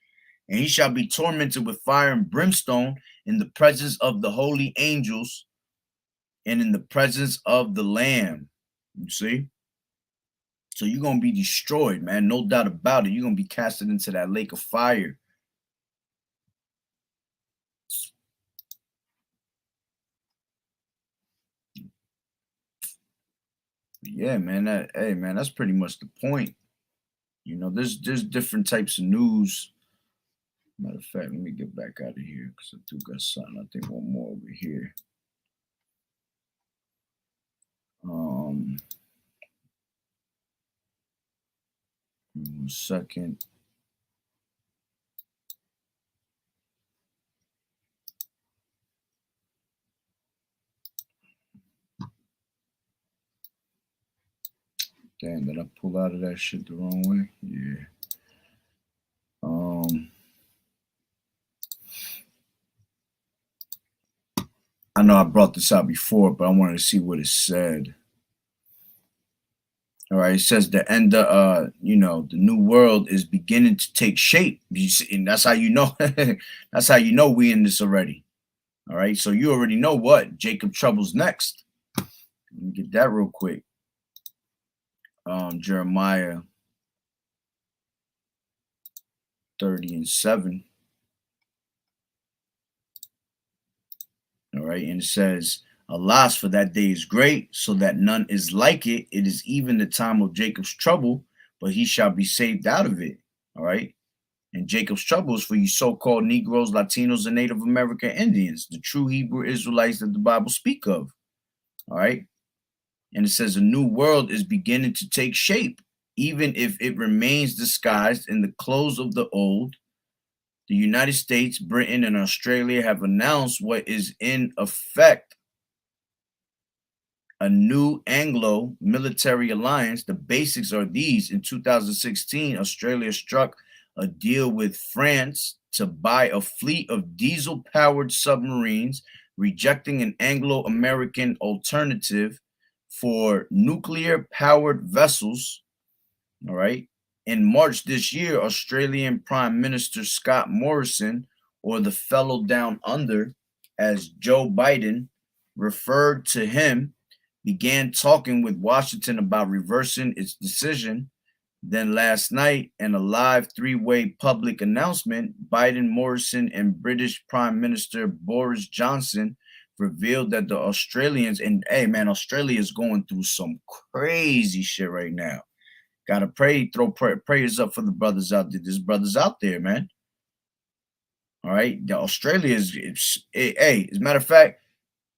And he shall be tormented with fire and brimstone in the presence of the holy angels and in the presence of the Lamb. You see? So you're going to be destroyed, man. No doubt about it. You're going to be casted into that lake of fire. Yeah, man. Hey, man, that's pretty much the point. There's different types of news. Matter of fact, let me get back out of here because I do got something. I think one more over here. 1 second. Damn, did I pull out of that shit the wrong way? Yeah. I know I brought this out before, but I wanted to see what it said. All right, it says the end of the new world is beginning to take shape. You see, and that's how you know that's how you know we in this already. All right, so you already know what Jacob Trouble's next. Let me get that real quick. Jeremiah 30:7. All right, and it says, alas, for that day is great, so that none is like it. It is even the time of Jacob's trouble, but he shall be saved out of it. All right. And Jacob's trouble is for you so-called Negroes, Latinos, and Native American Indians, the true Hebrew Israelites that the Bible speak of. All right. And it says a new world is beginning to take shape, even if it remains disguised in the clothes of the old. The United States, Britain, and Australia have announced what is in effect a new Anglo military alliance. The basics are these. In 2016, Australia struck a deal with France to buy a fleet of diesel-powered submarines, rejecting an Anglo-American alternative for nuclear-powered vessels. All right. In March this year, Australian Prime Minister Scott Morrison, or the fellow down under, as Joe Biden referred to him, began talking with Washington about reversing its decision. Then last night, in a live three-way public announcement, Biden, Morrison, and British Prime Minister Boris Johnson revealed that the Australians, and hey man, Australia is going through some crazy shit right now. Gotta pray, throw prayers up for the brothers out there. There's brothers out there, man. All right. Australia is, hey, as a matter of fact,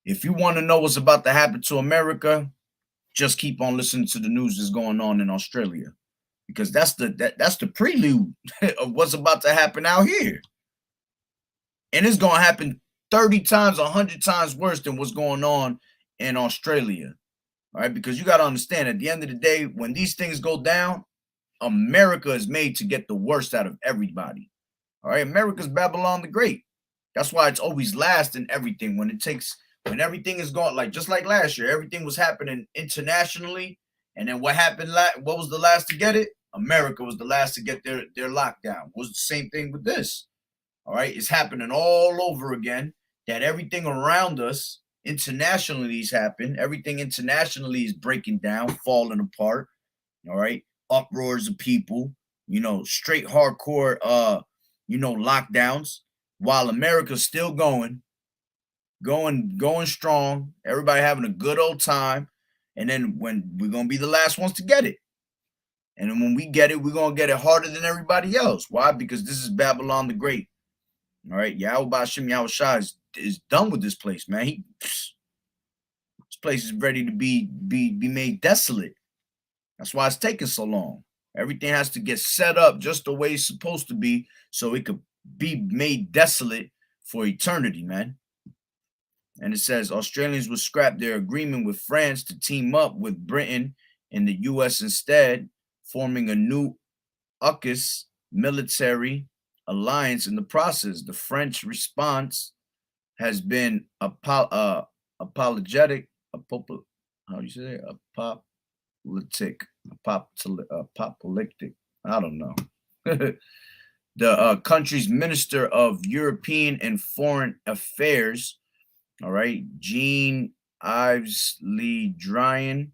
if you want to know what's about to happen to America, just keep on listening to the news that's going on in Australia. Because that's the prelude of what's about to happen out here. And it's gonna happen 30 times, 100 times worse than what's going on in Australia. All right, because you got to understand, at the end of the day, when these things go down, America is made to get the worst out of everybody. All right, America's Babylon the Great. That's why it's always last in everything. When everything is going, like just like last year, everything was happening internationally, and then what happened? What was the last to get it? America was the last to get their lockdown. It was the same thing with this. All right, it's happening all over again. That everything around us internationally is happening. Everything internationally is breaking down, falling apart. All right, uproars of people, straight hardcore, lockdowns, while America's still going strong. Everybody having a good old time, and then when we're gonna be the last ones to get it, and then when we get it, we're gonna get it harder than everybody else. Why? Because this is Babylon the Great. All right, YAHAWAH'S is done with this place, man. This place is ready to be made desolate. That's why it's taking so long. Everything has to get set up just the way it's supposed to be so it could be made desolate for eternity, man. And it says Australians will scrap their agreement with France to team up with Britain and the U.S. instead, forming a new AUKUS military alliance in the process. The French response has been apologetic. How do you say it? Apocalyptic. I don't know. The country's Minister of European and Foreign Affairs, all right, Jean-Yves Le Drian,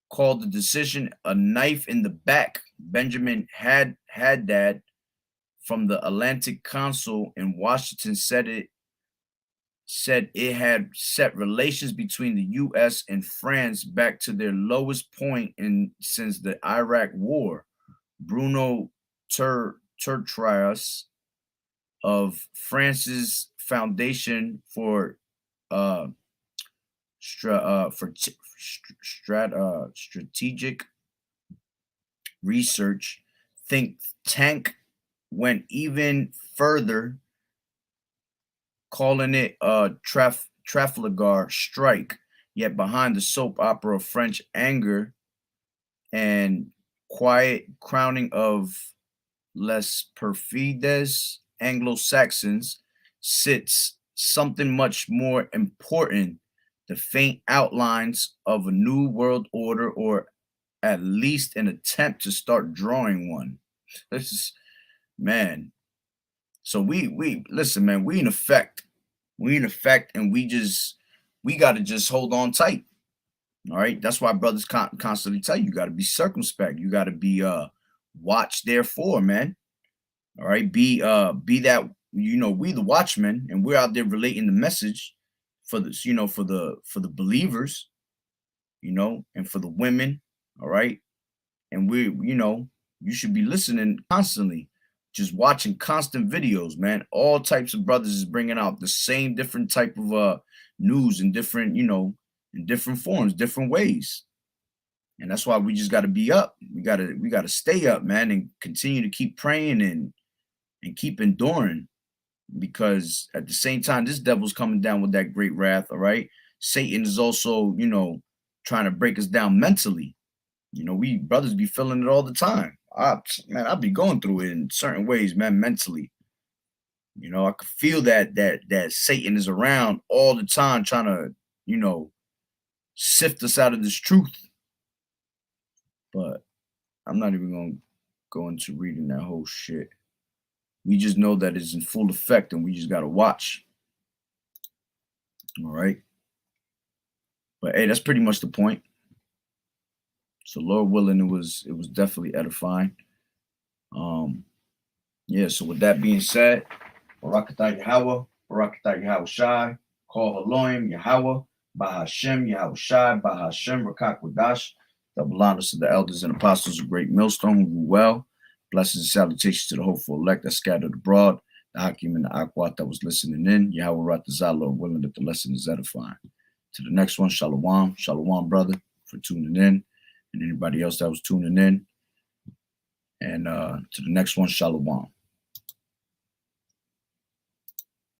called the decision a knife in the back. Benjamin Haddad from the Atlantic Council in Washington said it had set relations between the U.S. and France back to their lowest point since the Iraq War. Bruno Tertrais of France's Foundation for Strategic Research think tank went even further, calling it a Trafalgar strike. Yet behind the soap opera of French anger and quiet crowning of Les perfides Anglo-Saxons sits something much more important, the faint outlines of a new world order, or at least an attempt to start drawing one. This is, man. So we listen, man, we in effect. We in effect, and we gotta just hold on tight. All right. That's why brothers constantly tell you gotta be circumspect. You gotta be watch therefore, man. All right. Be that, we the watchmen, and we're out there relating the message for this, for the believers, and for the women. All right. And you should be listening constantly, just watching constant videos, man. All types of brothers is bringing out the same different type of news in different, in different forms, different ways. And that's why we just got to be up. We got to stay up, man, and continue to keep praying and keep enduring, because at the same time, this devil's coming down with that great wrath. All right. Satan is also, trying to break us down mentally. We brothers be feeling it all the time. I'll be going through it in certain ways, man, mentally. I could feel that Satan is around all the time trying to, sift us out of this truth. But I'm not even going to go into reading that whole shit. We just know that it's in full effect, and we just got to watch. All right. But hey, that's pretty much the point. So Lord willing, it was definitely edifying. Yeah, so with that being said, Barakatah Yahweh, Barakatah Yahweh Shai, Call Haloim, Yahweh, Bahashem, Yahweh Shai, Bahashem, Rakak Wadash, double honors to the elders and apostles of Great Millstone who do well. Blessings and salutations to the hopeful elect that scattered abroad, the Hakim and the Akwat that was listening in. Yahweh Ratazah, Lord willing that the lesson is edifying. To the next one, Shalom. Shalom, brother, for tuning in. And anybody else that was tuning in. And to the next one, Shalom.